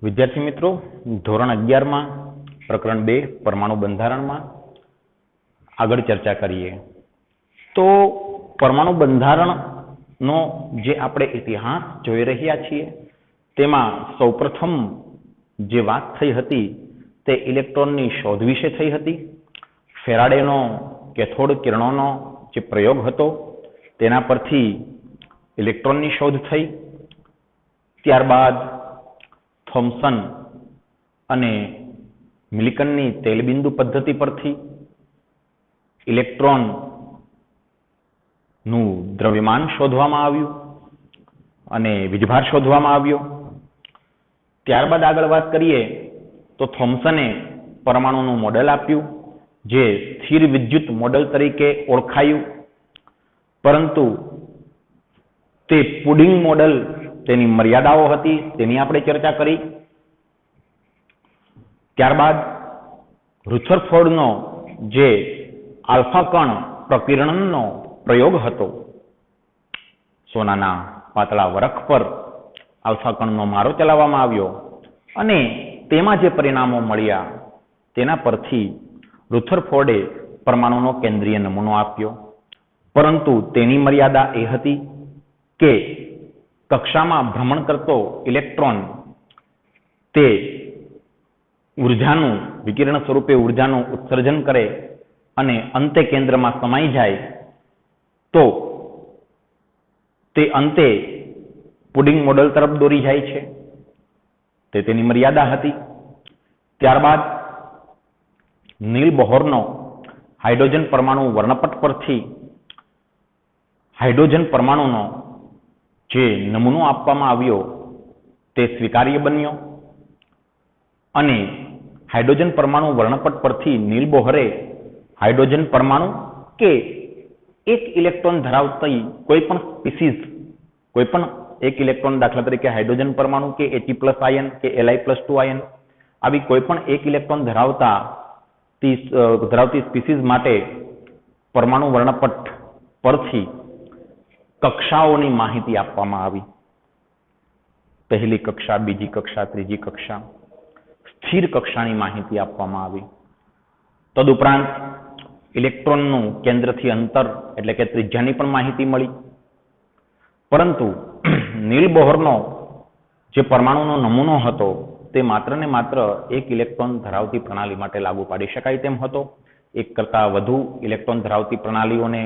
વિદ્યાર્થી મિત્રો, ધોરણ 11 માં પ્રકરણ 2 પરમાણુ બંધારણમાં આગળ ચર્ચા કરીએ. તો પરમાણુ બંધારણનો જે આપણે ઇતિહાસ જોઈ રહ્યા છીએ તેમાં સૌપ્રથમ જે વાત થઈ હતી તે ઇલેક્ટ્રોનની શોધ વિશે થઈ હતી. ફેરાડેનો કેથોડ કિરણોનો જે પ્રયોગ હતો તેના પરથી ઇલેક્ટ્રોનની શોધ થઈ. ત્યારબાદ થોમ્સન અને મિલ્કનની તેલબિંદુ પદ્ધતિ પરથી ઇલેક્ટ્રોનનું દ્રવ્યમાન શોધવામાં આવ્યું અને વીજભાર શોધવામાં આવ્યો. ત્યારબાદ આગળ વાત કરીએ તો થોમ્સને પરમાણુનું મોડેલ આપ્યું જે સ્થિર વિદ્યુત મોડેલ તરીકે ઓળખાયું, પરંતુ તે પુડિંગ મોડેલ, તેની મર્યાદાઓ હતી તેની આપણે ચર્ચા કરી. ત્યારબાદ રુથરફોર્ડનો જે આલ્ફા કણ પ્રકિરણનો પ્રયોગ હતો, સોનાના પાતળા વરખ પર આલ્ફા કણનો મારો ચલાવવામાં આવ્યો અને તેમાં જે પરિણામો મળ્યા તેના પરથી રુથરફોર્ડે પરમાણુનો કેન્દ્રીય નમૂનો આપ્યો, પરંતુ તેની મર્યાદા એ હતી કે કક્ષામાં ભ્રમણ કરતો ઇલેક્ટ્રોન તે ઉર્જાનું વિકિરણ સ્વરૂપે ઉર્જાનું ઉત્સર્જન કરે અને અંતે કેન્દ્રમાં સમાઈ જાય તો તે અંતે પુડિંગ મોડેલ તરફ દોરી જાય છે. તે તેની મર્યાદા હતી. ત્યારબાદ નીલ બોહરનો હાઇડ્રોજન પરમાણુ વર્ણપટ પરથી હાઇડ્રોજન પરમાણુનો જે નમૂનો આપવામાં આવ્યો તે સ્વીકાર્ય બન્યો અને હાઇડ્રોજન પરમાણુ વર્ણપટ પરથી નીલ બોહરે હાઇડ્રોજન પરમાણુ કે એક ઇલેક્ટ્રોન ધરાવતી કોઈ પણ સ્પીસીઝ, કોઈ પણ એક ઇલેક્ટ્રોન, દાખલા તરીકે હાઇડ્રોજન પરમાણુ કે He+ આયન કે Li+2 આયન, આવી કોઈ પણ એક ઇલેક્ટ્રોન ધરાવતી સ્પીસીઝ માટે પરમાણુ વર્ણપટ પરથી કક્ષાઓની માહિતી આપવામાં આવી. પહેલી કક્ષા, બીજી કક્ષા, ત્રીજી કક્ષા, સ્થિર કક્ષાની માહિતી આપવામાં આવી. તદુપરાંત ઇલેક્ટ્રોનનું કેન્દ્રથી અંતર એટલે કે ત્રિજ્યાની પણ માહિતી મળી. પરંતુ નીલ બોહરનો જે પરમાણુનો નમૂનો હતો તે માત્ર ને માત્ર એક ઇલેક્ટ્રોન ધરાવતી પ્રણાલી માટે લાગુ પાડી શકાય તેમ હતો. એક કરતાં વધુ ઇલેક્ટ્રોન ધરાવતી પ્રણાલીઓને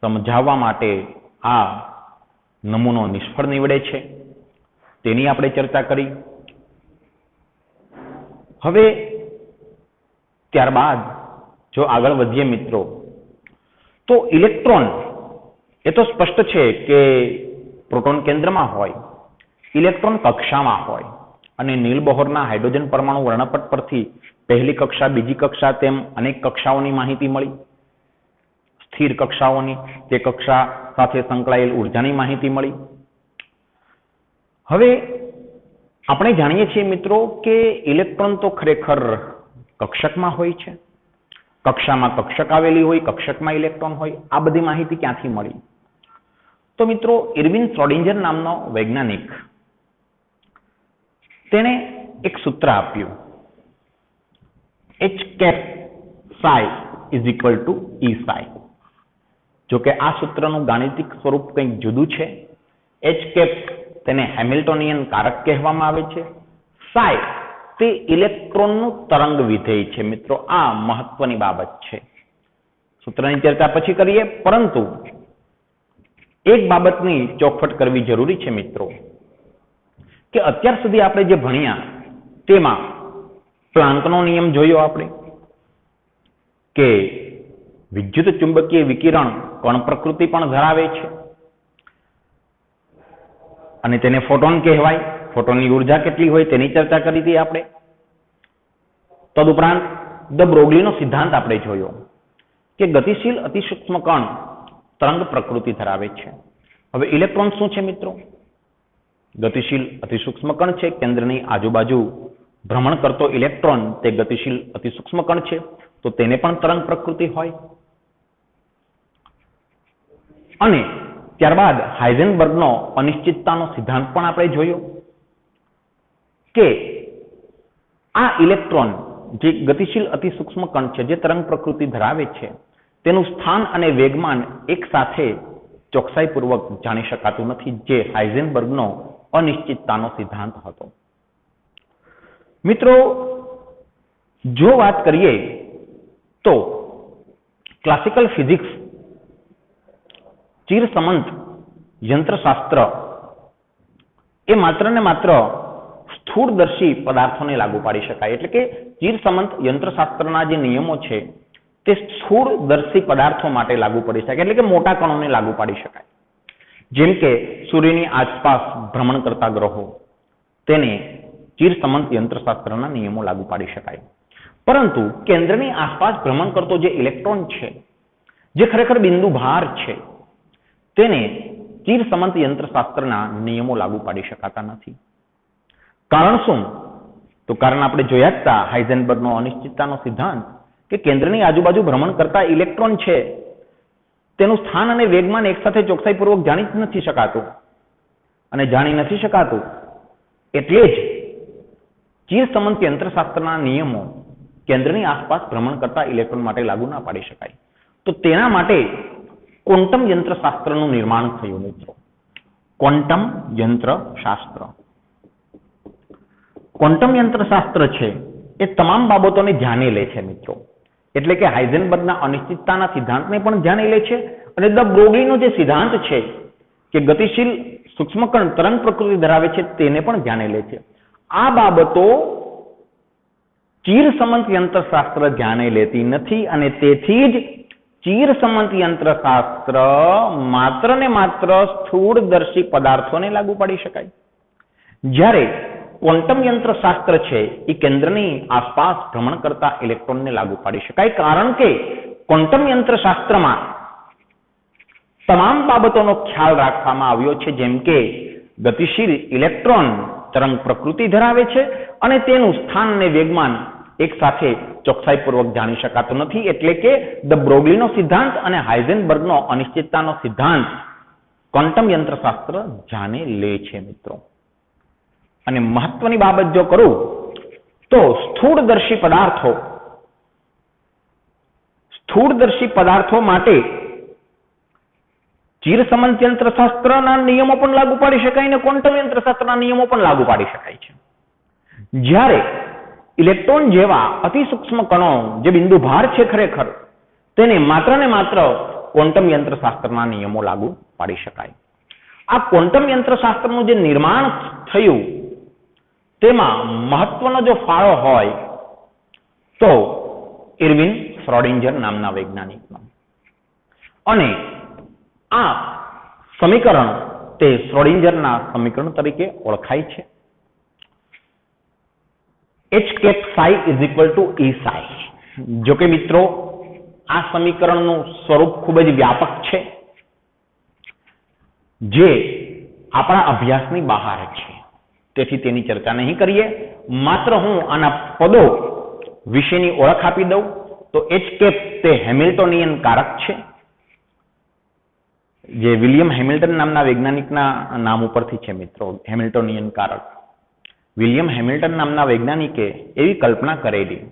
સમજાવવા માટે આ નમૂનો નિષ્ફળ નીવડે છે, તેની આપણે ચર્ચા કરી. હવે ત્યારબાદ જો આગળ વધીએ મિત્રો, તો ઇલેક્ટ્રોન એ તો સ્પષ્ટ છે કે પ્રોટોન કેન્દ્રમાં હોય, ઇલેક્ટ્રોન કક્ષામાં હોય અને નીલ બોહરના હાઇડ્રોજન પરમાણુ વર્ણપટ પરથી પહેલી કક્ષા, બીજી કક્ષા તેમ અનેક કક્ષાઓની માહિતી મળી. સ્થિર કક્ષાઓની, તે કક્ષા સાથે સંકળાયેલ ઉર્જાની માહિતી મળી. હવે આપણે જાણીએ છીએ મિત્રો કે ઇલેક્ટ્રોન તો ખરેખર કક્ષકમાં હોય છે. કક્ષામાં કક્ષક આવેલી હોય, કક્ષકમાં ઇલેક્ટ્રોન હોય. આ બધી માહિતી ક્યાંથી મળી? તો મિત્રો, ઇર્વિન શ્રોડિંજર નામનો વૈજ્ઞાનિક, તેણે એક સૂત્ર આપ્યું, H∅ = E∅. જો કે આ સૂત્રનું ગાણિતિક સ્વરૂપ કંઈક જુદું છે. H તેને હેમિલ્ટોનિયન કારક કહેવામાં આવે છે. psi તે ઇલેક્ટ્રોનનું તરંગ વિધેય છે. મિત્રો, આ મહત્વની બાબત છે. સૂત્રની ચર્ચા પછી કરીએ, પરંતુ એક બાબતની ચોખવટ કરવી જરૂરી છે મિત્રો, કે અત્યાર સુધી આપણે જે ભણ્યા તેમાં પ્લાન્કનો નિયમ જોયો આપણે કે વિદ્યુત ચુંબકીય વિકિરણ કણ પ્રકૃતિ પણ ધરાવે છે અને તેને ફોટોન કહેવાય. ફોટોનની ઉર્જા કેટલી હોય તેની ચર્ચા કરી હતી આપણે. તદુપરાંત દ બ્રોગલીનો સિદ્ધાંત આપણે જોયો કે ગતિશીલ અતિસૂક્ષ્મ કણ તરંગ પ્રકૃતિ ધરાવે છે. હવે ઇલેક્ટ્રોન શું છે મિત્રો? ગતિશીલ અતિસૂક્ષ્મ કણ છે. કેન્દ્રની આજુબાજુ ભ્રમણ કરતો ઇલેક્ટ્રોન તે ગતિશીલ અતિસૂક્ષ્મ કણ છે, તો તેને પણ તરંગ પ્રકૃતિ હોય. અને ત્યારબાદ હાઇઝનબર્ગનો અનિશ્ચિતતાનો સિદ્ધાંત પણ આપણે જોયો કે આ ઇલેક્ટ્રોન જે ગતિશીલ અતિ સૂક્ષ્મ કણ છે, જે તરંગ પ્રકૃતિ ધરાવે છે, તેનું સ્થાન અને વેગમાન એક સાથે ચોકસાઈપૂર્વક જાણી શકાતું નથી, જે હાઇઝનબર્ગનો અનિશ્ચિતતાનો સિદ્ધાંત હતો. મિત્રો, જો વાત કરીએ તો ક્લાસિકલ ફિઝિક્સ ચિરસમંત યંત્રશાસ્ત્ર એ માત્ર ને માત્ર સ્થૂળદર્શી પદાર્થોને લાગુ પાડી શકાય. એટલે કે ચિરસમંત યંત્રશાસ્ત્રના જે નિયમો છે તે સ્થૂળદર્શી પદાર્થો માટે લાગુ પડી શકાય, એટલે કે મોટા કણોને લાગુ પાડી શકાય. જેમ કે સૂર્યની આસપાસ ભ્રમણ કરતા ગ્રહો, તેને ચિરસમંત યંત્રશાસ્ત્રના નિયમો લાગુ પાડી શકાય. પરંતુ કેન્દ્રની આસપાસ ભ્રમણ કરતો જે ઇલેક્ટ્રોન છે, જે ખરેખર બિંદુ ભાર છે, તેને ચિરસમંત યંત્રશાસ્ત્રના નિયમો લાગુ પાડી શકાતા નથી. કારણ શું? તો કારણ આપણે જોયા જ હતા, હાઇઝનબર્ગનો અનિશ્ચિતતાનો સિદ્ધાંત, કે કેન્દ્રની આજુબાજુ ભ્રમણ કરતા ઇલેક્ટ્રોન છે તેનું સ્થાન અને વેગમાન એકસાથે ચોકસાઈપૂર્વક જાણી જ નથી શકાતું. અને જાણી નથી શકાતું એટલે જ ચિરસમંત યંત્રશાસ્ત્રના નિયમો કેન્દ્રની આસપાસ ભ્રમણ કરતા ઇલેક્ટ્રોન માટે લાગુ ના પાડી શકાય. તો તેના માટે ક્વોન્ટમ યંત્રશાસ્ત્રનું નિર્માણ થયું મિત્રો. ક્વોન્ટમ યંત્રશાસ્ત્ર. ક્વોન્ટમ યંત્રશાસ્ત્ર છે એ તમામ બાબતોને ધ્યાને લે છે મિત્રો. એટલે કે હાઇઝનબર્ગના અનિશ્ચિતતાના સિદ્ધાંતને પણ ધ્યાને લે છે, અને દ બ્રોગલીનો જે સિદ્ધાંત છે કે ગતિશીલ સૂક્ષ્મકણ તરંગ પ્રકૃતિ ધરાવે છે તેને પણ ધ્યાને લે છે. આ બાબતો ચિરસમંત યંત્રશાસ્ત્ર ધ્યાને લેતી નથી, અને તેથી જ ચિરસમંત યંત્રશાસ્ત્ર માત્ર ને માત્ર સ્થૂળદર્શી પદાર્થોને લાગુ પાડી શકાય, જ્યારે ક્વોન્ટમ યંત્રશાસ્ત્ર છે એ કેન્દ્રની આસપાસ ભ્રમણ કરતા ઇલેક્ટ્રોનને લાગુ પાડી શકાય. કારણ કે ક્વોન્ટમ યંત્રશાસ્ત્રમાં તમામ બાબતોનો ખ્યાલ રાખવામાં આવ્યો છે, જેમ કે ગતિશીલ ઇલેક્ટ્રોન તરંગ પ્રકૃતિ ધરાવે છે અને તેનું સ્થાન અને વેગમાન એક સાથે ચોકસાઈપૂર્વક જાણી શકાતો નથી. એટલે કે દ બ્રોગલીનો સિદ્ધાંત અને હાઇઝનબર્ગનો અનિશ્ચિતતાનો સિદ્ધાંત ક્વોન્ટમ યંત્રશાસ્ત્ર જાણે લે છે મિત્રો. અને મહત્વની બાબત જો કરું તો સ્થૂળદર્શી પદાર્થો માટે ચિરસમંત યંત્રશાસ્ત્રના નિયમો પણ લાગુ પાડી શકાય અને ક્વોન્ટમ યંત્રશાસ્ત્રના નિયમો પણ લાગુ પાડી શકાય છે. જ્યારે ઇલેક્ટ્રોન જેવા અતિ સૂક્ષ્મ કણો જે બિંદુ ભાર છે ખરેખર, તેને માત્ર ને માત્ર ક્વોન્ટમ યંત્રશાસ્ત્રના નિયમો લાગુ પાડી શકાય. આ ક્વોન્ટમ યંત્રશાસ્ત્રનું જે નિર્માણ થયું તેમાં મહત્વનો જો ફાળો હોય તો ઇર્વિન શ્રોડિંજર નામના વૈજ્ઞાનિકનો. અને આ સમીકરણ તે શ્રોડિંજરના સમીકરણ તરીકે ઓળખાય છે. H∅ E∅. જો કે મિત્રો આ સમીકરણનું સ્વરૂપ ખૂબ જ વ્યાપક છે, જે આપણા અભ્યાસની બહાર છે, તેથી તેની ચર્ચા નહીં કરીએ. માત્ર હું આના પદો વિશેની ઓળખ આપી દઉં તો H તે હેમિલ્ટોનિયન કારક છે, જે વિલિયમ હેમિલ્ટન નામના વૈજ્ઞાનિકના નામ ઉપરથી છે મિત્રો. હેમિલ્ટોનિયન કારક. વિલિયમ હેમિલ્ટન નામના વૈજ્ઞાનિકે એવી કલ્પના કરેલી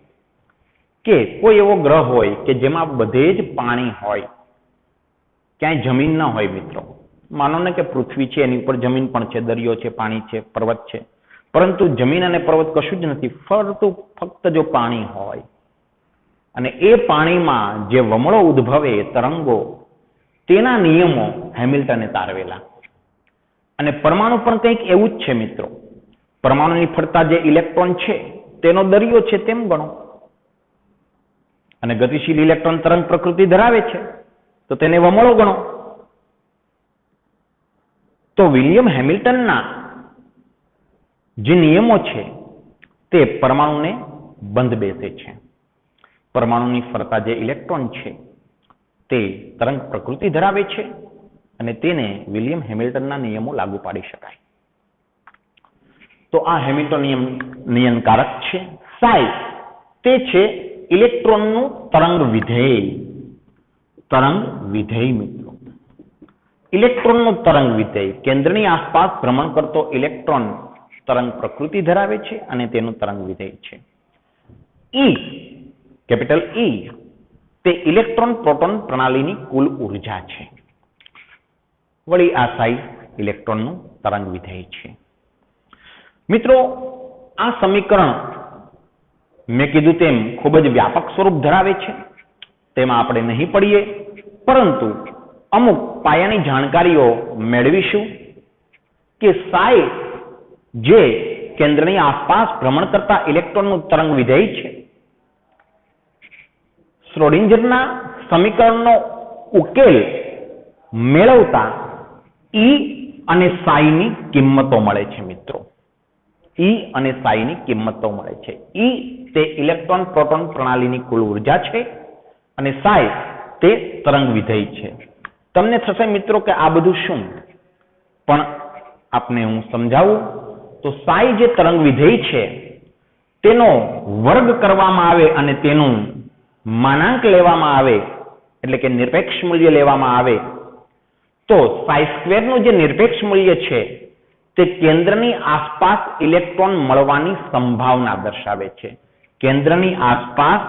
કે કોઈ એવો ગ્રહ હોય કે જેમાં બધે જ પાણી હોય, ક્યાંય જમીન ન હોય મિત્રો. માનો ને કે પૃથ્વી છે, એની ઉપર જમીન પણ છે, દરિયો છે, પાણી છે, પર્વત છે, પરંતુ જમીન અને પર્વત કશું જ નથી, ફક્ત જો પાણી હોય અને એ પાણીમાં જે વમળો ઉદ્ભવે તરંગો, તેના નિયમો હેમિલ્ટને તારવેલા. અને પરમાણુ પણ કંઈક એવું જ છે મિત્રો. પરમાણુની ફરતા જે ઇલેક્ટ્રોન છે તેનો દરિયો છે તેમ ગણો. અને ગતિશીલ ઇલેક્ટ્રોન તરંગ પ્રકૃતિ ધરાવે છે તો તેને વમળો ગણો. તો વિલિયમ હેમિલ્ટનના જે નિયમો છે તે પરમાણુને બંધ બેસે છે. પરમાણુની ફરતા જે ઇલેક્ટ્રોન છે તે તરંગ પ્રકૃતિ ધરાવે છે અને તેને વિલિયમ હેમિલ્ટનના નિયમો લાગુ પાડી શકાય. તો આ હેમિલ્ટોનિયન કારક છે. સાઈ તે છે ઇલેક્ટ્રોનનું તરંગ વિધેય. તરંગ વિધેય મિત્રો. ઇલેક્ટ્રોનનું તરંગ વિધેય કેન્દ્રની આસપાસ ભ્રમણ કરતો ઇલેક્ટ્રોન તરંગ પ્રકૃતિ ધરાવે છે અને તેનું તરંગ વિધેય છે. ई कैपिटल ई ते इलेक्ट्रॉन प्रोटॉन प्रणालीनी कुल ऊर्जा छे। वળી આ સાઈ ઇલેક્ટ્રોનનું તરંગ વિધેય છે। મિત્રો આ સમીકરણ મેં કીધું તેમ ખૂબ જ વ્યાપક સ્વરૂપ ધરાવે છે, તેમાં આપણે નહીં પડીએ, પરંતુ અમુક પાયાની જાણકારીઓ મેળવીશું કે સાઈ જે કેન્દ્રની આસપાસ ભ્રમણ કરતા ઇલેક્ટ્રોનનું તરંગ વિધેય છે, શ્રોડિંજરના સમીકરણનો ઉકેલ મેળવતા ઈ અને સાઈની કિંમતો મળે છે। મિત્રો ઈ અને સાઈની કિંમતો મળે છે। ઈ તે ઇલેક્ટ્રોન પ્રોટોન પ્રણાલીની કુલ ઉર્જા છે અને સાઈ તે તરંગ વિધેય છે। તમને થશે મિત્રો કે આ બધું શું, પણ આપને હું સમજાવું તો સાઈ જે તરંગ વિધેય છે તેનો વર્ગ કરવામાં આવે અને તેનું માનાંક લેવામાં આવે, એટલે કે નિરપેક્ષ મૂલ્ય લેવામાં આવે, તો સાઈ સ્ક્વેરનું જે નિરપેક્ષ મૂલ્ય છે તે કેન્દ્રની આસપાસ ઇલેક્ટ્રોન મળવાની સંભાવના દર્શાવે છે। કેન્દ્રની આસપાસ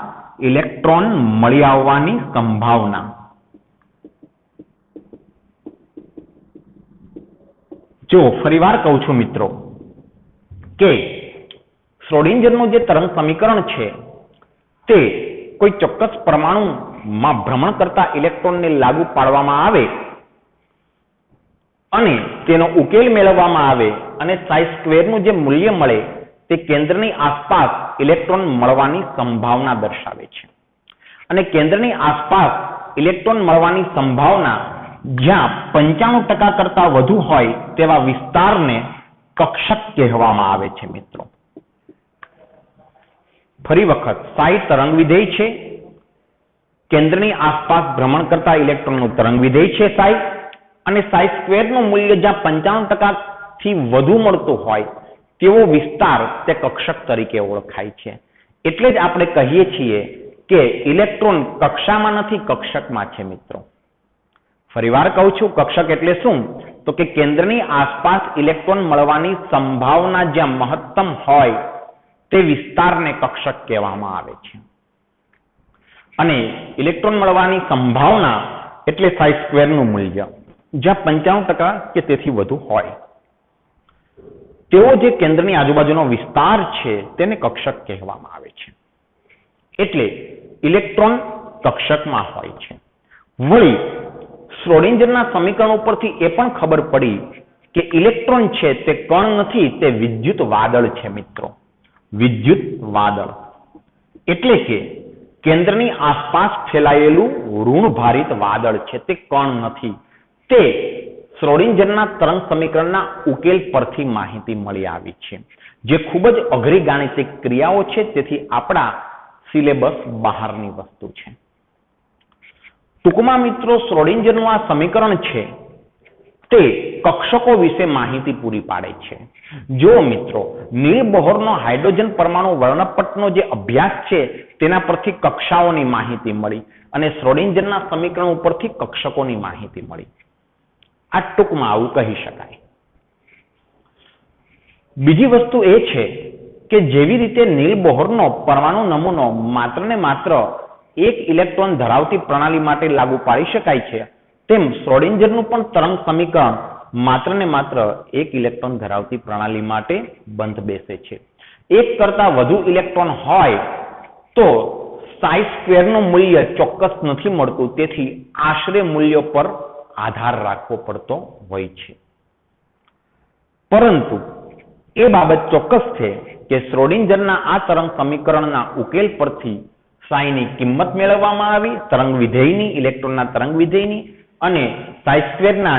ઇલેક્ટ્રોન મળી આવવાની સંભાવના। જો ફરીવાર કહું છું મિત્રો કે શ્રોડિંજરનું જે તરંગ સમીકરણ છે તે કોઈ ચોક્કસ પરમાણુમાં ભ્રમણ કરતા ઇલેક્ટ્રોનને લાગુ પાડવામાં આવે અને તેનો ઉકેલ મેળવવામાં આવે અને સાઈ સ્ક્વેરનું જે મૂલ્ય મળે તે કેન્દ્રની આસપાસ ઇલેક્ટ્રોન મળવાની સંભાવના દર્શાવે છે। અને કેન્દ્રની આસપાસ ઇલેક્ટ્રોન મળવાની સંભાવના જ્યાં 95% કરતા વધુ હોય તેવા વિસ્તારને કક્ષક કહેવામાં આવે છે। મિત્રો ફરી વખત સાઈ તરંગ વિધેય છે, કેન્દ્રની આસપાસ ભ્રમણ કરતા ઇલેક્ટ્રોનનું તરંગ વિધેય છે સાઈ, અને સાઈ સ્ક્વેરનું મૂલ્ય જ્યાં 95% થી વધુ મળતું હોય તેવો વિસ્તાર તે કક્ષક તરીકે ઓળખાય છે। એટલે જ આપણે કહીએ છીએ કે ઇલેક્ટ્રોન કક્ષામાં નથી, કક્ષકમાં છે। મિત્રો ફરીવાર કહું છું, કક્ષક એટલે શું, તો કે કેન્દ્રની આસપાસ ઇલેક્ટ્રોન મળવાની સંભાવના જ્યાં મહત્તમ હોય તે વિસ્તારને કક્ષક કહેવામાં આવે છે। અને ઇલેક્ટ્રોન મળવાની સંભાવના એટલે સાઈ સ્ક્વેરનું મૂલ્ય જ્યાં 95% કે તેથી વધુ હોય તેવો જે કેન્દ્રની આજુબાજુનો વિસ્તાર છે તેને કક્ષક કહેવામાં આવે છે। એટલે ઇલેક્ટ્રોન કક્ષકમાં હોય છે। વળી શ્રોડિંજરના સમીકરણ ઉપરથી એ પણ ખબર પડી કે ઇલેક્ટ્રોન છે તે કણ નથી, તે વિદ્યુત વાદળ છે। મિત્રો વિદ્યુત વાદળ એટલે કે કેન્દ્રની આસપાસ ફેલાયેલું ઋણભારિત વાદળ છે, તે કણ નથી। તે શ્રોડિંજરના તરંગ સમીકરણના ઉકેલ પરથી માહિતી મળી આવી છે, જે ખૂબ જ અઘરી ગાણિતિક ક્રિયાઓ છે, તેથી આપણા સિલેબસ બહારની વસ્તુ છે। ટૂંકમાં મિત્રો શ્રોડિંજરનું આ સમીકરણ છે તે કક્ષકો વિશે માહિતી પૂરી પાડે છે। જો મિત્રો નીલ બોહરનો હાઇડ્રોજન પરમાણુ વર્ણપટનો જે અભ્યાસ છે તેના પરથી કક્ષાઓની માહિતી મળી અને શ્રોડિંજરના સમીકરણ ઉપરથી કક્ષકોની માહિતી મળી। આ ટૂંકમાં આવું કહી શકાય। બીજી વસ્તુ એ છે કે જેવી રીતે નીલ બોહરનો પરમાણુ નમૂનો માત્ર ને માત્ર એક ઇલેક્ટ્રોન ધરાવતી પ્રણાલી માટે લાગુ પાડી શકાય છે, તેમ શ્રોડિંજરનું પણ તરંગ સમીકરણ માત્ર ને માત્ર એક ઇલેક્ટ્રોન ધરાવતી પ્રણાલી માટે બંધ બેસે છે। એક કરતા વધુ ઇલેક્ટ્રોન હોય તો સાઈ સ્ક્વેરનું મૂલ્ય ચોક્કસ નથી મળતું, તેથી આશરે મૂલ્ય પર આધાર રાખવો પડતો હોય છે। પરંતુ એ બાબત ચોક્કસ છે કે શ્રોડિંજરના આ તરંગ સમીકરણના ઉકેલ પરથી સાઈની કિંમત મેળવવામાં આવી, તરંગ વિધેયની, ઇલેક્ટ્રોનના તરંગ વિધેયની, અને સાઈ સ્ક્વેરના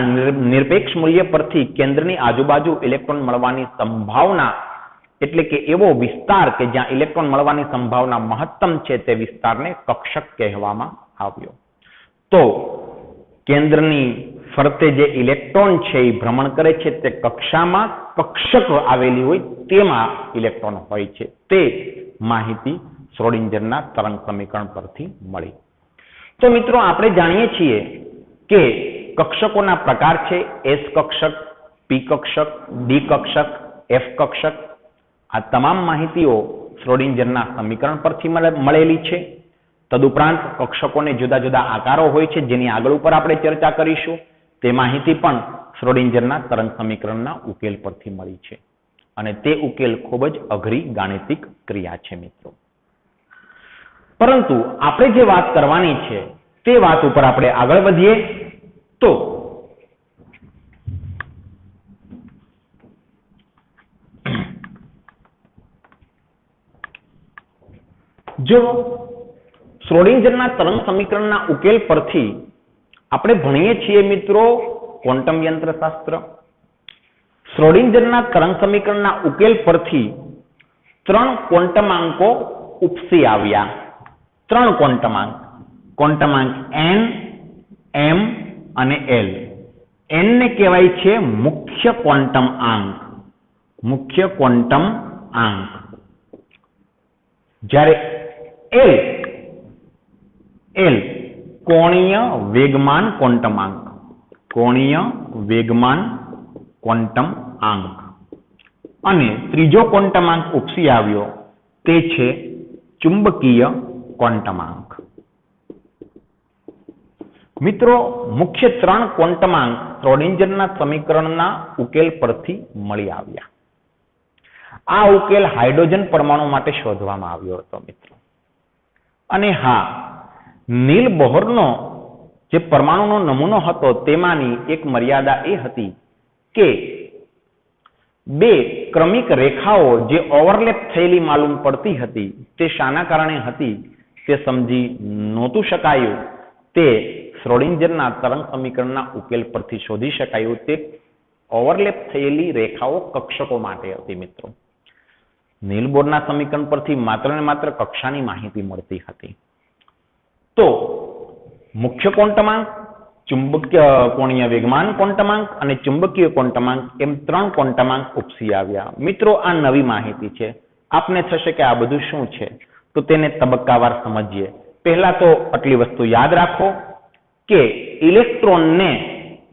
નિરપેક્ષ મૂલ્ય પરથી કેન્દ્રની આજુબાજુ ઇલેક્ટ્રોન મળવાની સંભાવના, એટલે કે એવો વિસ્તાર કે જ્યાં ઇલેક્ટ્રોન મળવાની સંભાવના મહત્તમ છે તે વિસ્તારને કક્ષક કહેવામાં આવ્યો। તો કેન્દ્રની ફરતે જે ઇલેક્ટ્રોન છે એ ભ્રમણ કરે છે તે કક્ષામાં કક્ષક આવેલી હોય તેમાં ઇલેક્ટ્રોન હોય છે, તે માહિતી શ્રોડિંજરના તરંગ સમીકરણ પરથી મળી। તો મિત્રો આપણે જાણીએ છીએ કે કક્ષકોના પ્રકાર છે એસ કક્ષક, પી કક્ષક, ડી કક્ષક, એફ કક્ષક। આ તમામ માહિતીઓ શ્રોડિંજરના સમીકરણ પરથી મળેલી છે. તદુપરાંત કક્ષકોને જુદા જુદા આકારો હોય છે, જેની આગળ ઉપર આપણે ચર્ચા કરીશું. તે માહિતી પણ શ્રોડિંજરના તરંગ સમીકરણના ઉકેલ પરથી મળી છે અને તે ઉકેલ ખૂબ જ અઘરી ગાણિતિક ક્રિયા છે મિત્રો. પરંતુ આપણે જે વાત કરવાની છે તે વાત ઉપર આપણે આગળ વધીએ તો જો શ્રોડિંજરના તરંગ સમીકરણના ઉકેલ પરથી આપણે ભણીએ છીએ મિત્રો ક્વોન્ટમ યંત્રશાસ્ત્ર. શ્રોડિંજરના તરંગ સમીકરણના ઉકેલ પરથી 3 ક્વોન્ટમાંકો ઉપસી આવ્યા. 3 ક્વોન્ટમાંક, ક્વોન્ટમાંક n, m અને l. n ને કહેવાય છે મુખ્ય ક્વોન્ટમ આંક. મુખ્ય ક્વોન્ટમ આંક. જ્યારે l કોણીય વેગમાન ક્વોન્ટમાંક. કોણીય વેગમાન ક્વોન્ટમ આંક. અને ત્રીજો ક્વોન્ટમાંક ઉપસી આવ્યો તે છે ચુંબકીય ક્વોન્ટમાંક. મિત્રો, મુખ્ય 3 ક્વોન્ટમાંક શ્રોડિંજરના સમીકરણના ઉકેલ પરથી મળી આવ્યા. આ ઉકેલ હાઇડ્રોજન પરમાણુ માટે શોધવામાં આવ્યો હતો મિત્રો. અને હા, નીલ બોહરનો જે પરમાણુનો નમૂનો હતો તેમાંની એક મર્યાદા એ હતી કે 2 ક્રમિક રેખાઓ જે ઓવરલેપ થયેલી માલુમ પડતી હતી તે શાના કારણે હતી તે સમજી નહોતું શકાયું. તે શ્રોડિંજરના તરંગ સમીકરણના ઉકેલ પરથી શોધી શકાયું. તે ઓવરલેપ થયેલી રેખાઓ કક્ષકો માટે હતી મિત્રો. નીલ બોરના સમીકરણ પરથી માત્ર ને માત્ર કક્ષાની માહિતી મળતી હતી. તો મુખ્ય ક્વોન્ટમાંક, ચુંબકીય કોણીય વેગમાન ક્વોન્ટમાંક અને ચુંબકીય ક્વોન્ટમાંક એમ 3 ક્વોન્ટમાંક ઉપસી આવ્યા. મિત્રો, આ નવી માહિતી છે. આપને થશે કે આ બધું શું છે, તો તેને તબક્કાવાર સમજીએ. પહેલા તો આટલી વસ્તુ યાદ રાખો કે ઇલેક્ટ્રોનને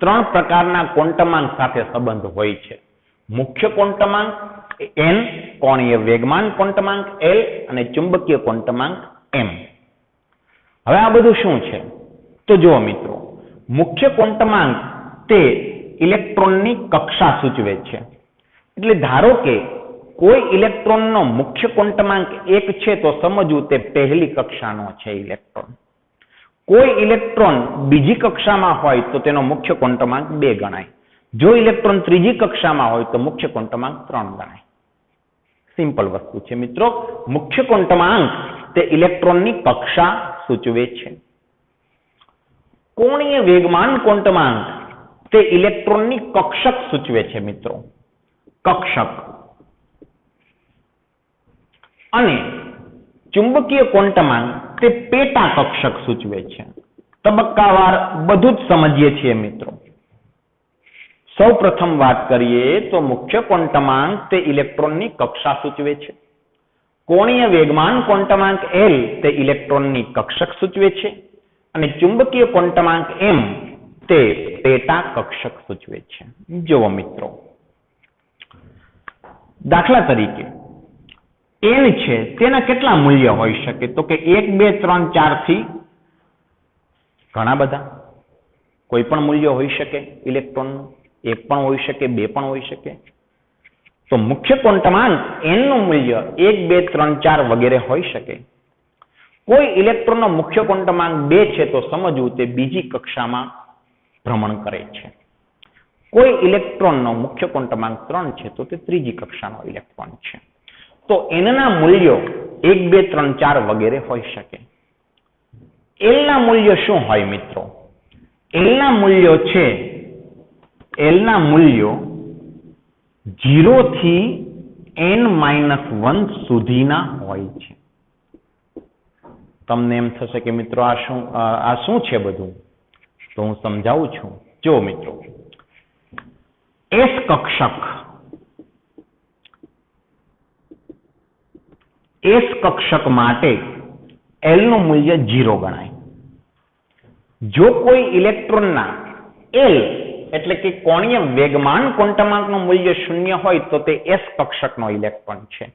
3 પ્રકારના ક્વોન્ટમાંક સાથે સંબંધ હોય છે. મુખ્ય ક્વોન્ટમાંક n, કોણીય વેગમાન ક્વોન્ટમાંક l અને ચુંબકીય ક્વોન્ટમાંક m. હવે આ બધું શું છે તો જુઓ મિત્રો, મુખ્ય ક્વોન્ટમાંક તે ઇલેક્ટ્રોનની કક્ષા સૂચવે છે. એટલે ધારો કે કોઈ ઇલેક્ટ્રોનનો મુખ્ય ક્વોન્ટમાંક 1 છે તો સમજવું તે પહેલી કક્ષાનો છે ઇલેક્ટ્રોન. કોઈ ઇલેક્ટ્રોન બીજી કક્ષામાં હોય તો તેનો મુખ્ય ક્વોન્ટમાંક 2 ગણાય. જો ઇલેક્ટ્રોન ત્રીજી કક્ષામાં હોય તો મુખ્ય ક્વોન્ટમાંક 3 ગણાય. સિમ્પલ વસ્તુ છે મિત્રો. મુખ્ય ક્વોન્ટમાંક તે ઇલેક્ટ્રોનની કક્ષા સૂચવે છે. કોણીય વેગમાન ક્વોન્ટમાંક તે ઇલેક્ટ્રોનની કક્ષક સૂચવે છે મિત્રો. કક્ષક. અને ચુંબકીય ક્વોન્ટમાંક તે પેટા કક્ષક સૂચવે છે. તબક્કાવાર બધું જ સમજીએ છીએ મિત્રો. સૌ પ્રથમ વાત કરીએ તો મુખ્ય ક્વોન્ટમાંક તે ઇલેક્ટ્રોનની કક્ષા સૂચવે છે. કોણીય વેગમાન ક્વોન્ટમાંક l તે ઇલેક્ટ્રોનની કક્ષક સૂચવે છે અને ચુંબકીય ક્વોન્ટમાંક m તે પેટા કક્ષક સૂચવે છે. જુઓ મિત્રો, દાખલા તરીકે n છે તેના કેટલા મૂલ્ય હોઈ શકે તો કે 1, 2, 3, 4 થી ઘણા બધા. કોઈ પણ મૂલ્ય હોઈ શકે ઇલેક્ટ્રોનનું. 1 પણ હોઈ શકે, 2 પણ હોઈ શકે. તો મુખ્ય ક્વોન્ટમાંક n નું મૂલ્ય 1, 2, 3, 4 વગેરે હોઈ શકે. કોઈ ઇલેક્ટ્રોનનો મુખ્ય ક્વોન્ટમાંક 2 છે તો સમજવું તે બીજી કક્ષામાં ભ્રમણ કરે છે. કોઈ ઇલેક્ટ્રોનનો મુખ્ય ક્વોન્ટમાંક 3 છે તો તે ત્રીજી કક્ષાનો ઇલેક્ટ્રોન છે. તો n ના મૂલ્યો 1, 2, 3, 4 વગેરે હોઈ શકે. l ના મૂલ્ય શું હોય મિત્રો? l ના મૂલ્યો છે, l ના મૂલ્યો 0 થી n-1 સુધીના હોય છે. તમને એમ થશે કે મિત્રો આ શું છે બધું, તો હું સમજાવું છું. જો મિત્રો, S કક્ષક માટે L નું મૂલ્ય 0 ગણાય. જો કોઈ ઇલેક્ટ્રોનના L એટલે કે કોણીય વેગમાન ક્વોન્ટમાંકનું મૂલ્ય 0 હોય તો તે S કક્ષકનો ઇલેક્ટ્રોન છે.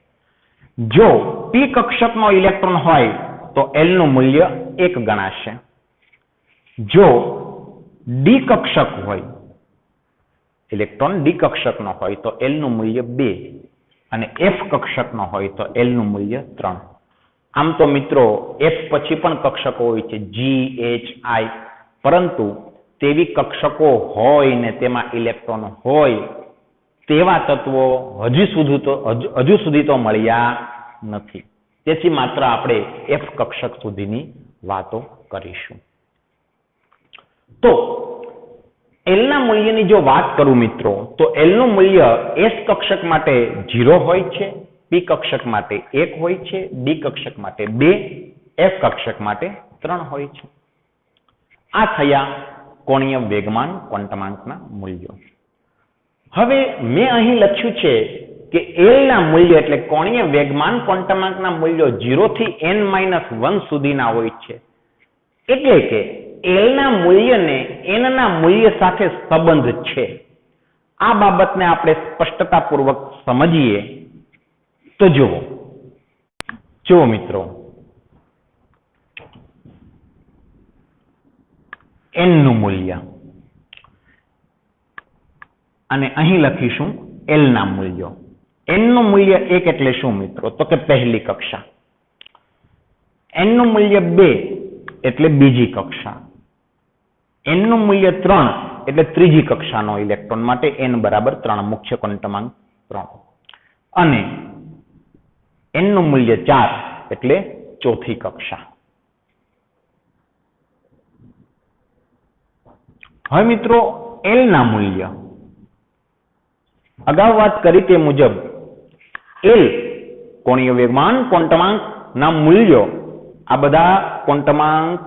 જો p કક્ષકનો ઇલેક્ટ્રોન હોય તો L નું મૂલ્ય 1 ગણાશે. જો d કક્ષક હોય, ઇલેક્ટ્રોન d કક્ષકનો હોય તો L નું મૂલ્ય 2 અને f કક્ષકનો હોય તો L નું મૂલ્ય 3. આમ તો મિત્રો f પછી પણ કક્ષકો હોય છે g, h, i, પરંતુ તેવી કક્ષકો હોય ને તેમાં ઇલેક્ટ્રોન હોય તેવા તત્વો હજુ સુધી તો મળ્યા નથી. તેથી માત્ર આપણે f કક્ષક સુધીની વાતો કરીશું. તો L ના મૂલ્યની જો વાત કરું મિત્રો તો L નું મૂલ્ય S કક્ષક માટે 0 હોય છે, P કક્ષક માટે 1 હોય છે, D કક્ષક માટે 2, F કક્ષક માટે 3 હોય છે. આ થયા કોણીય વેગમાન ક્વોન્ટમાંકના મૂલ્યો. હવે મેં અહીં લખ્યું છે કે L ના મૂલ્ય એટલે કોણીય વેગમાન ક્વોન્ટમાંકના મૂલ્યો 0 થી n-1 સુધીના હોય છે. એટલે કે L ના મૂલ્યને n ના મૂલ્ય સાથે સંબંધ છે. આ બાબતને આપણે સ્પષ્ટતાપૂર્વક સમજીએ તો જુઓ મિત્રો, n નું મૂલ્ય અને અહીં લખીશું L ના મૂલ્યો. n નું મૂલ્ય 1 એટલે શું મિત્રો? તો કે પહેલી કક્ષા. n નું મૂલ્ય 2 એટલે બીજી કક્ષા. n નું મૂલ્ય 3 એટલે ત્રીજી કક્ષાનો ઇલેક્ટ્રોન માટે n બરાબર 3, મુખ્ય ક્વોન્ટમાંક 3. અને n નું મૂલ્ય 4 એટલે ચોથી કક્ષા. હવે મિત્રો L ના મૂલ્ય અગાઉ વાત કરી તે મુજબ L કોણીય વેગમાન ક્વોન્ટમાંકના મૂલ્યો આ બધા ક્વોન્ટમાંક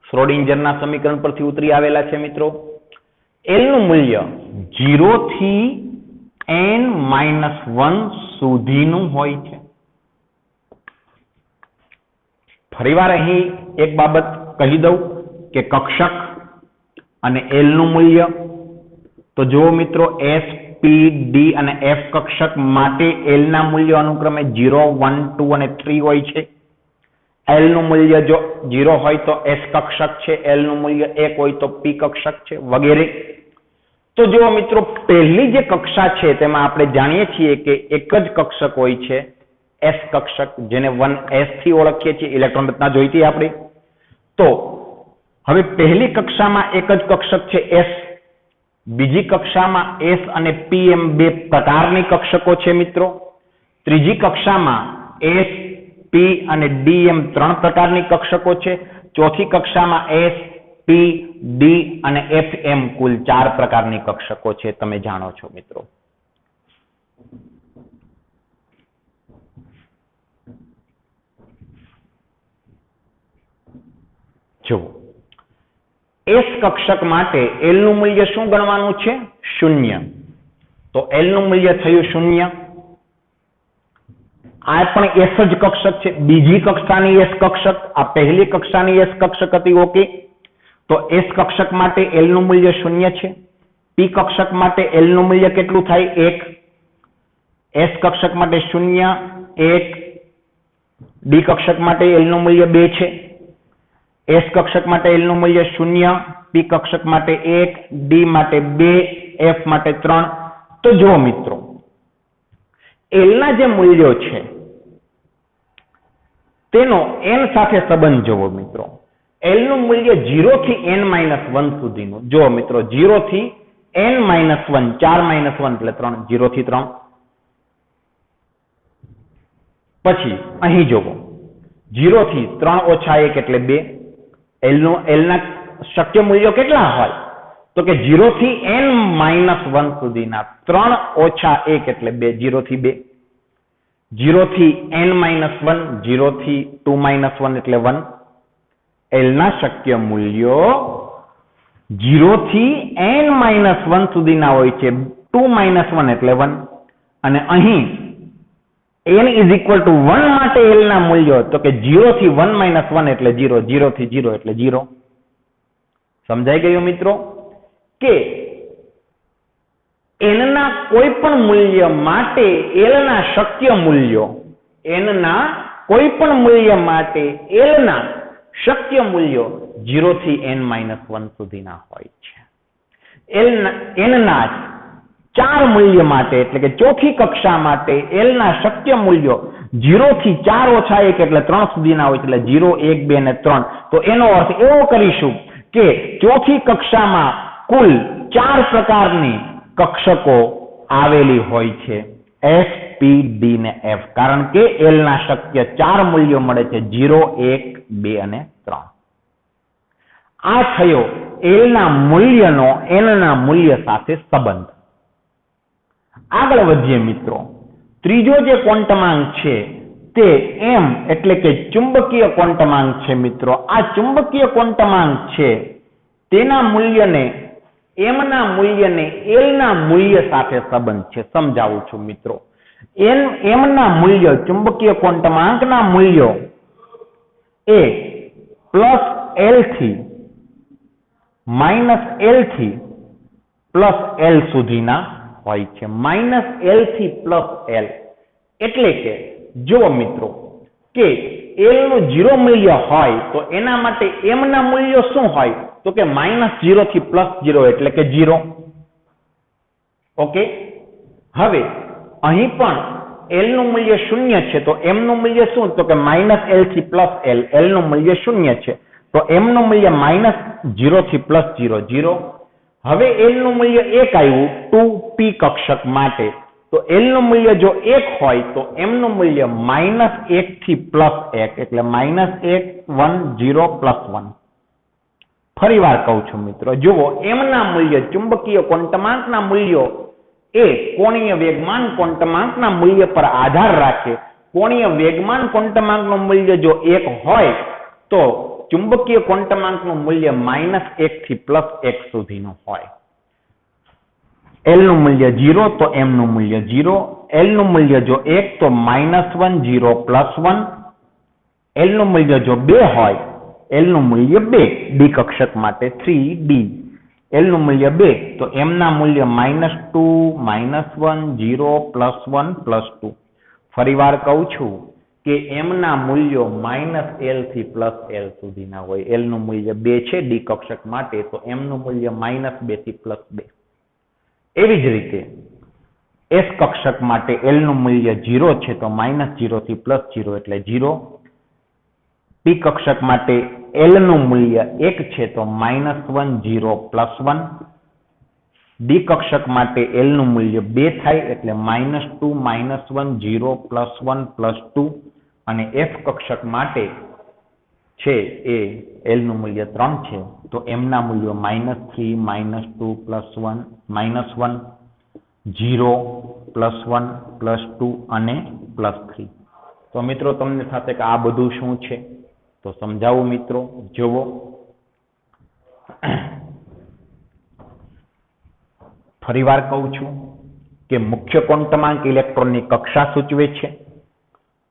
શ્રોડિંજરના સમીકરણ પરથી ઉતરી આવેલા છે મિત્રો. L નું મૂલ્ય 0 થી n-1 સુધીનું હોય છે. ફરીવાર અહીં એક બાબત કહી દઉં કે કક્ષક અને L નું મૂલ્ય તો જુઓ મિત્રો S, P, D અને F કક્ષક માટે L ના મૂલ્યો અનુક્રમે 0, 1, 2 અને 3 હોય છે. L નું મૂલ્ય જો 0 હોય તો S કક્ષક છે, L નું મૂલ્ય 1 હોય તો P કક્ષક છે વગેરે. તો જુઓ મિત્રો પહેલી જે કક્ષા છે તેમાં આપણે જાણીએ છીએ કે એક જ કક્ષક હોય છે S કક્ષક, જેને 1s થી ઓળખીએ છીએ. ઇલેક્ટ્રોન રચના જોઈતી આપણે. તો હવે પહેલી કક્ષામાં એક જ કક્ષક છે S. બીજી કક્ષામાં S અને P એમ બે પ્રકારની કક્ષકો છે મિત્રો. ત્રીજી કક્ષામાં S, P અને D એમ 3 પ્રકારની કક્ષકો છે. ચોથી કક્ષામાં S, P, D અને F એમ કુલ 4 પ્રકારની કક્ષકો છે. તમે જાણો છો મિત્રો. જુઓ S કક્ષક માટે L નું મૂલ્ય શું ગણવાનું છે? 0. તો L નું મૂલ્ય થયું 0. આ પણ S જ કક્ષક છે. બીજી કક્ષાની S કક્ષક, આ પહેલી કક્ષાની S કક્ષક હતી. ઓકે, તો S કક્ષક માટે L નું મૂલ્ય 0 છે. P કક્ષક માટે L નું મૂલ્ય કેટલું થાય? 1. S કક્ષક માટે 0, 1. D કક્ષક માટે L નું મૂલ્ય 2 છે. S કક્ષક માટે L નું મૂલ્ય 0, P કક્ષક માટે 1, D માટે 2, F માટે 3. તો જુઓ મિત્રો L ના જે મૂલ્યો છે તેનો n સાથે સંબંધ જોવો મિત્રો. L નું મૂલ્ય 0 થી n-1 સુધીનું. જુઓ મિત્રો 0 થી n-1, 4-1 એટલે 3, 0 થી 3. પછી અહીં જોવો 0 થી 3 ઓછા 1 એટલે 2. L ના શક્ય મૂલ્યો કેટલા હોય? તો કે 0 થી n-1 સુધીના 3 ઓછા 1 એટલે 2, 0 થી 2. 0 થી n-1, 0 થી 2-1 એટલે 1. L ના શક્ય મૂલ્યો 0 થી n-1 સુધીના હોય છે. 2-1 એટલે 1. અને અહીં n = 1 માટે L ના મૂલ્યો તો કે 0 થી 1-1 એટલે 0, 0 થી 0 એટલે 0. સમજાઈ ગયું મિત્રો કે n ના કોઈ પણ મૂલ્ય માટે L ના શક્ય મૂલ્યો n ના કોઈ પણ મૂલ્ય માટે l ના શક્ય મૂલ્યો 0 થી n-1 સુધીના હોય છે. n ના 4 મૂલ્ય માટે એટલે કે ચોથી કક્ષા માટે l ના શક્ય મૂલ્યો 0 થી 4 ઓછા 1 એટલે 3 સુધીના હોય એટલે 0, 1, 2 અને 3. તો એનો અર્થ એવો કરીશું કે ચોથી કક્ષામાં કુલ 4 પ્રકારની કક્ષકો આવેલી હોય છે, S, P, D ને F, કારણ કે L ના શક્ય 4 મૂલ્યો મળે છે, 0, 1, 2 અને 3. આ થયો L ના મૂલ્યનો N ના મૂલ્ય સાથે સંબંધ. આગળ વધીએ મિત્રો. ત્રીજો જે ક્વોન્ટમાંક છે તે M એટલે કે ચુંબકીય ક્વોન્ટમાંક છે મિત્રો. આ ચુંબકીય ક્વોન્ટમાંક છે તેના મૂલ્યને M ના મૂલ્યને L ના મૂલ્ય સાથે સંબંધ છે. સમજાવું છું મિત્રો. M ના મૂલ્ય ચુંબકીય ક્વોન્ટમાંકના મૂલ્યો એ +L થી -L થી +L સુધીના હોય છે. -L થી +L એટલે કે જુઓ મિત્રો કે L નું 0 મૂલ્ય હોય તો એના માટે M ના મૂલ્યો શું હોય તો કે -0 થી +0 એટલે કે 0. ઓકે, હવે અહીં પણ L નું મૂલ્ય 0 છે તો M નું મૂલ્ય શું તો કે -L થી +L. L નું મૂલ્ય 0 છે તો M નું મૂલ્ય -0 થી +0 0. હવે L નું મૂલ્ય 1 આવ્યું 2p કક્ષક માટે તો L નું મૂલ્ય જો 1 હોય તો M નું મૂલ્ય -1 થી +1 એટલે -1 1 0 +1. ફરીવાર કહું છું મિત્રો, જુઓ M ના મૂલ્ય ચુંબકીય ક્વોન્ટમાંકના મૂલ્યો એ કોણીય વેગમાન ક્વોન્ટમાંકના મૂલ્ય પર આધાર રાખે. કોણીય વેગમાન ક્વોન્ટમાંકનું મૂલ્ય જો 1 હોય તો ચુંબકીય ક્વોન્ટમાંકનું મૂલ્ય -1 થી +1 સુધીનું હોય. L નું મૂલ્ય 0 તો M નું મૂલ્ય 0. L નું મૂલ્ય જો 1 તો -1 0 +1. L નું મૂલ્ય જો 2 હોય L નું મૂલ્ય 2 D કક્ષક માટે 3D. L નું મૂલ્ય 2 તો M ના મૂલ્ય -2 -1 0 +1 +2. ફરીવાર કહું છું કે M ના મૂલ્યો -L થી +L સુધીના હોય. L નું મૂલ્ય 2 છે D કક્ષક માટે તો M નું મૂલ્ય -2 થી +2. એવી જ રીતે S કક્ષક માટે L નું મૂલ્ય 0 છે તો -0 થી +0 એટલે 0. P કક્ષક માટે L નું મૂલ્ય 1 છે તો -1 0 +1. D કક્ષક માટે L નું મૂલ્ય 2 થાય એટલે -2 -1 0 +1 +2. અને F કક્ષક માટે છે એ L નું મૂલ્ય 3 છે તો M ના મૂલ્યો -3 -2 +1 -1 0 +1 +2 અને +3. તો મિત્રો તમને થશે કે આ બધું શું છે તો સમજાવું મિત્રો. જુઓ ફરીવાર કહું છું કે મુખ્ય ક્વોન્ટમાંક ઇલેક્ટ્રોનની કક્ષા સૂચવે છે,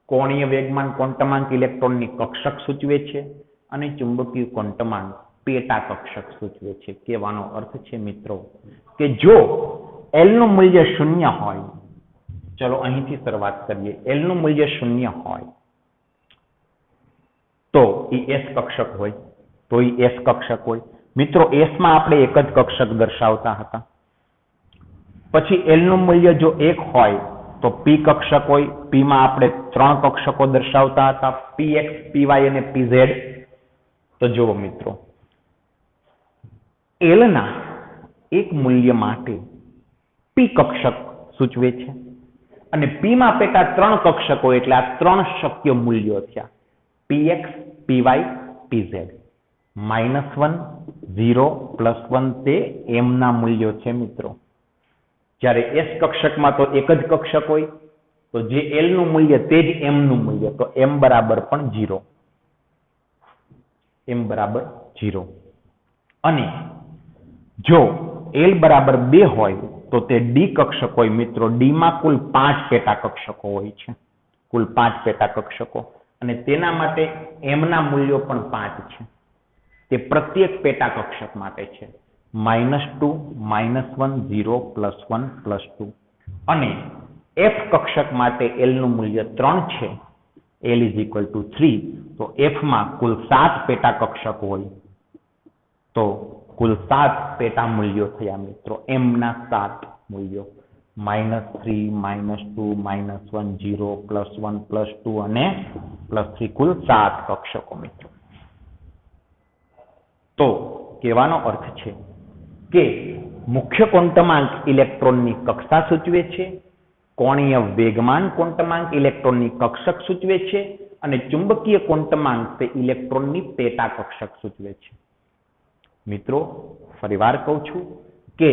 કોણીય વેગમાન ક્વોન્ટમાંક ઇલેક્ટ્રોનની કક્ષક સૂચવે છે અને ચુંબકીય ક્વોન્ટમાંક પેટા કક્ષક સૂચવે છે. કહેવાનો અર્થ છે મિત્રો કે જો L નું મૂલ્ય 0 હોય, ચલો અહીંથી શરૂઆત કરીએ. L નું મૂલ્ય 0 હોય તો એ S કક્ષક હોય તો એ S કક્ષક હોય. મિત્રો S માં આપણે એક જ કક્ષક દર્શાવતા હતા. પછી L નું મૂલ્ય જો 1 હોય તો P કક્ષક હોય. P માં આપણે 3 કક્ષકો દર્શાવતા હતા, PX, PY અને PZ. તો જુઓ મિત્રો L ના એક મૂલ્ય માટે P કક્ષક સૂચવે છે અને P માં પેટા 3 કક્ષકો એટલે આ 3 શક્ય મૂલ્યો થયા PX, PY, PZ. -1 0 +1 તે M ના મૂલ્યો છે મિત્રો. જ્યારે S કક્ષકમાં તો એક જ કક્ષક હોય તો જે L નું મૂલ્ય તે જ M નું મૂલ્ય તો M બરાબર પણ 0. M બરાબર 0. અને જો L બરાબર 2 હોય તો તે D કક્ષક હોય મિત્રો. D માં કુલ 5 પેટા કક્ષકો હોય છે, કુલ 5 પેટા કક્ષકો અને તેના માટે M ના મૂલ્યો પણ 5 છે. તે પ્રત્યેક પેટા કક્ષક માટે છે -2 -1 0 +1 +2. અને એફ કક્ષક માટે એલ નું મૂલ્ય 3 છે, એલ ઇઝ ઇક્વલ ટુ 3, તો એફમાં કુલ 7 પેટા કક્ષક હોય તો કુલ 7 પેટા મૂલ્યો થયા મિત્રો, એમ ના 7 મૂલ્યો, -3, -2, -1, 0, +1, +2 અને +3, કુલ 7 કક્ષકો મિત્રો. તો કહેવાનો અર્થ છે કે મુખ્ય ક્વોન્ટમાંક ઇલેક્ટ્રોનની કક્ષા સૂચવે છે, કોણીય વેગમાન ક્વોન્ટમાંક ઇલેક્ટ્રોનની કક્ષક સૂચવે છે અને ચુંબકીય ક્વોન્ટમાંક તે ઇલેક્ટ્રોનની પેટા કક્ષક સૂચવે છે. મિત્રો ફરીવાર કહું છું કે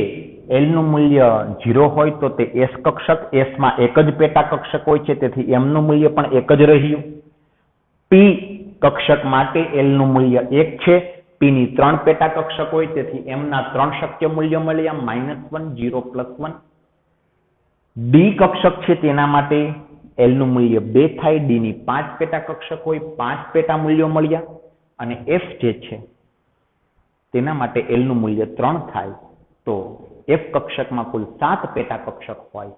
એલ નું મૂલ્ય 0 હોય તો તે એસ કક્ષક, એસમાં એક જ પેટા કક્ષક હોય છે, તેથી એમ નું મૂલ્ય પણ એક જ રહ્યું. પી કક્ષક માટે એલ નું મૂલ્ય 1 છે, પી ની 3 પેટા કક્ષક હોય, તેથી એમ ના 3 શક્ય મૂલ્યો મળ્યા, -1, 0, +1. ડી કક્ષક છે તેના માટે એલ નું મૂલ્ય 2 થાય, ડી ની 5 પેટા કક્ષક હોય, 5 પેટા મૂલ્યો મળ્યા. અને એફ જે છે તેના માટે એલ નું મૂલ્ય 3 થાય, તો એફ કક્ષકમાં કુલ 7 પેટા કક્ષક હોય,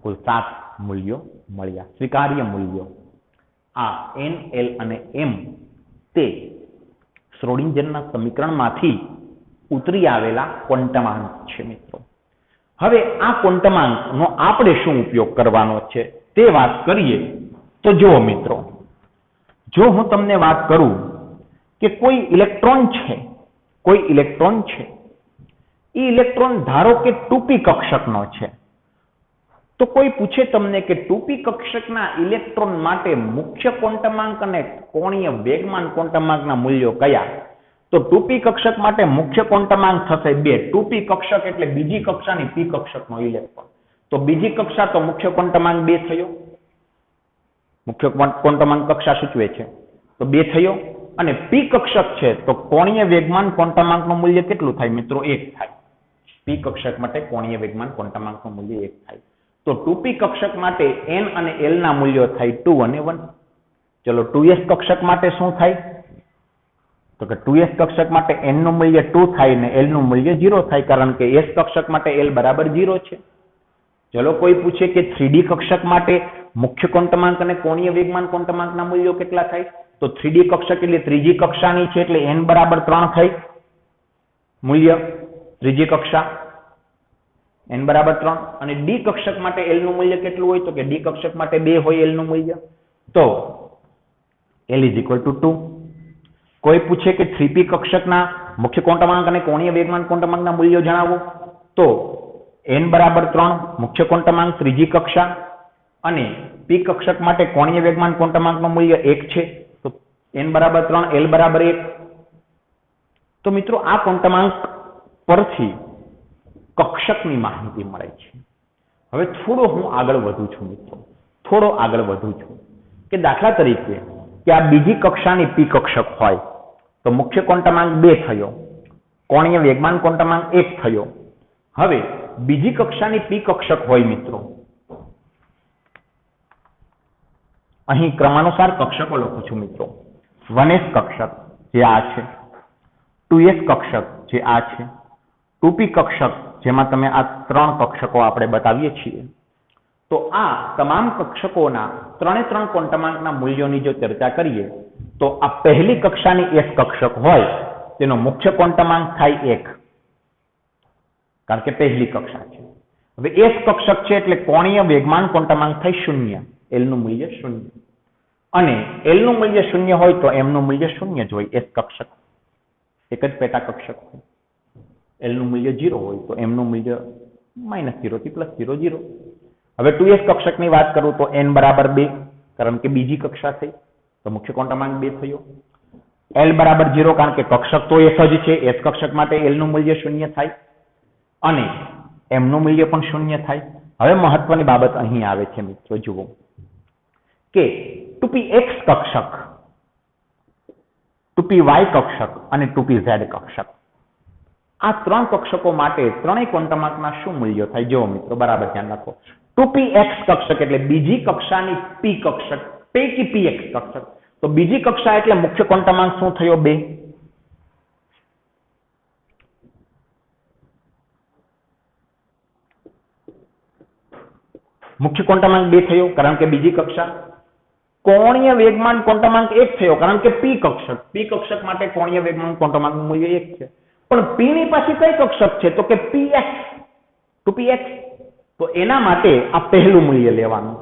કુલ 7 મૂલ્યો મળ્યા, સ્વીકાર્ય મૂલ્યો. આ એન, એલ અને એમ તે શ્રોડિંજરના સમીકરણમાંથી ઉતરી આવેલા ક્વોન્ટમાંક છે મિત્રો. હવે આ ક્વોન્ટમાંકનો આપણે શું ઉપયોગ કરવાનો છે તે વાત કરીએ તો જુઓ મિત્રો, જો હું તમને વાત કરું કે કોઈ ઇલેક્ટ્રોન છે, એ ઇલેક્ટ્રોન ધારો કે 2p કક્ષકનો છે, તો કોઈ પૂછે તમને કે 2p કક્ષકના ઇલેક્ટ્રોન માટે મુખ્ય ક્વોન્ટમાંક અને કોણીય વેગમાન ક્વોન્ટમાંકના મૂલ્યો કયા, તો 2p કક્ષક માટે મુખ્ય ક્વોન્ટમાંક થશે 2. 2p કક્ષક એટલે બીજી કક્ષાની p કક્ષકનો ઇલેક્ટ્રોન, તો બીજી કક્ષા તો મુખ્ય ક્વોન્ટમાંક 2 થયો, મુખ્ય ક્વોન્ટમાંક કક્ષા સૂચવે છે તો 2 થયો. અને p કક્ષક છે તો કોણીય વેગમાન ક્વોન્ટમાંકનું મૂલ્ય કેટલું થાય મિત્રો, 1 થાય. p કક્ષક માટે કોણીય વેગમાન ક્વોન્ટમાંકનું મૂલ્ય 1 થાય. તો 2p કક્ષક માટે n અને l ના મૂલ્યો થાય 2 અને 1. ચલો 2s કક્ષક માટે શું થાય, તો કે 2s કક્ષક માટે n નું મૂલ્ય 2 થાય ને l નું મૂલ્ય 0 થાય, કારણ કે s કક્ષક માટે l બરાબર 0 છે. ચલો કોઈ પૂછે કે 3d કક્ષક માટે મુખ્ય ક્વોન્ટમાંક અને કોણીય વેગમાન ક્વોન્ટમાંકના મૂલ્યો કેટલા થાય, તો 3d કક્ષક એટલે ત્રીજી કક્ષાની છે એટલે n બરાબર 3 થઈ મૂલ્ય, ત્રીજી કક્ષા n બરાબર 3. અને d કક્ષક માટે l નું મૂલ્ય કેટલું હોય, તો કે d કક્ષક માટે 2 હોય l નું મૂલ્ય, તો l ઇઝ ઇક્વલ ટુ 2. કોઈ પૂછે કે 3p કક્ષકના મુખ્ય ક્વોન્ટમાંક અને કોણીય વેગમાન ક્વોન્ટમાંકના મૂલ્યો જણાવો, તો n બરાબર 3 મુખ્ય ક્વોન્ટમાંક ત્રીજી કક્ષા અને p કક્ષક માટે કોણીય વેગમાન ક્વોન્ટમાંકનું મૂલ્ય 1 છે, તો n બરાબર 3, l બરાબર 1. તો મિત્રો આ ક્વોન્ટમાંક પરથી કક્ષકની માહિતી મળે છે. હવે થોડો હું આગળ વધું છું મિત્રો, કે દાખલા તરીકે કે આ બીજી કક્ષાની p કક્ષક હોય તો મુખ્ય ક્વોન્ટમાંક 2 થયો, કોણીય વેગમાન ક્વોન્ટમાંક 1 થયો. હવે બીજી કક્ષાની p કક્ષક હોય મિત્રો, અહીં ક્રમાનુસાર કક્ષકો લખું છું મિત્રો. 1s કક્ષક જે આ છે, 2s કક્ષક જે આ છે, 2p કક્ષક જેમાં તમે આ 3 કક્ષકો આપણે બતાવીએ છીએ. તો આ તમામ કક્ષકોના 3 ક્વોન્ટમાંકના મૂલ્યોની જો ચર્ચા કરીએ તો આ પહેલી કક્ષાની s કક્ષક હોય તેનો મુખ્ય ક્વોન્ટમાંક થાય 1, કારણ કે પહેલી કક્ષા છે. હવે s કક્ષક છે એટલે કોણીય વેગમાન ક્વોન્ટમાંક થાય 0, l નું મૂલ્ય 0. અને l નું મૂલ્ય 0 હોય તો m નું મૂલ્ય 0 જ હોય. s કક્ષક એક જ પેટા કક્ષક હોય. l નું મૂલ્ય 0 હોય તો m નું મૂલ્ય -0 થી +0, 0. હવે 2s કક્ષકની વાત કરું તો n બરાબર 2, કારણ કે બીજી કક્ષા થઈ તો મુખ્ય ક્વોન્ટમાંક 2 થયો. l બરાબર 0, કારણ કે કક્ષક તો s જ છે, s કક્ષક માટે l નું મૂલ્ય 0 થાય અને m નું મૂલ્ય પણ 0 થાય. હવે મહત્વની બાબત અહીં આવે છે મિત્રો, જુઓ કે 2px કક્ષક, 2py કક્ષક અને 2pz કક્ષક, આ 3 કક્ષકો માટે ત્રણેય ક્વોન્ટમાંકના શું મૂલ્યો થાય, જુઓ મિત્રો બરાબર ધ્યાન રાખો. 2px કક્ષક એટલે બીજી કક્ષાની p કક્ષક પૈકી px કક્ષક, તો બીજી કક્ષા એટલે મુખ્ય ક્વોન્ટમાંક શું થયો, 2. મુખ્ય ક્વોન્ટમાંક 2 થયો કારણ કે બીજી કક્ષા, કોણીય વેગમાન ક્વોન્ટમાંક 1 થયો કારણ કે પી કક્ષક માટે કોણીય વેગમાન ક્વોન્ટમાંકનું મૂલ્ય 1 છે. પણ પી ની પાછી કઈ કક્ષક છે? તો કે px, 2px. તો એના માટે આ પહેલું મૂલ્ય લેવાનું,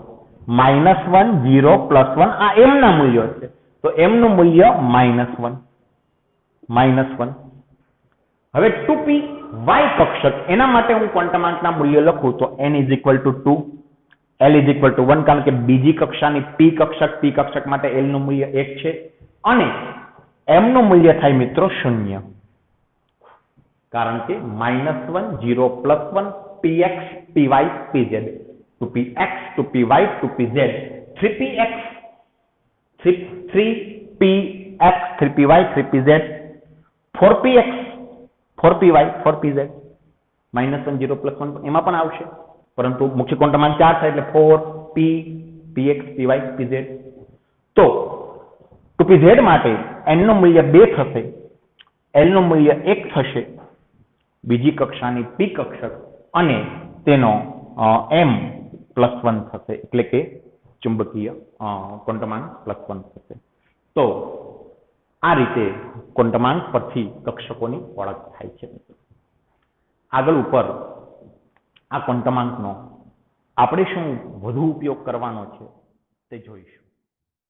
-1 0 +1 આ m ના મૂલ્યો છે, તો m નું મૂલ્ય -1. હવે 2py કક્ષક, એના માટે હું ક્વોન્ટમાંકના મૂલ્ય લખું તો n = 2, l = 1 કારણ કે બીજી કક્ષાની p કક્ષક માટે l નું મૂલ્ય 1 છે અને m નું મૂલ્ય થાય મિત્રો 0 કારણ કે -1 0 +1 px py pz, 2px 2py 2pz, 3px 3py 3pz, 4px 4py 4pz, -1 0 +1 એમાં પણ આવશે પરંતુ મુખ્ય ક્વોન્ટમાંક 4 થાય એટલે 4p px py pz. તો 2pz માટે n નું મૂલ્ય 2 થશે, l નું મૂલ્ય 1 થશે, બીજી કક્ષાની p કક્ષક અને તેનો m +1 થશે એટલે કે ચુંબકીય ક્વોન્ટમાંક +1 થશે. તો આ રીતે ક્વોન્ટમાંક પરથી કક્ષકોની ઓળખ થાય છે. આગળ ઉપર આ ક્વોન્ટમાંકનો આપણે શું વધુ ઉપયોગ કરવાનો છે તે જોઈશું.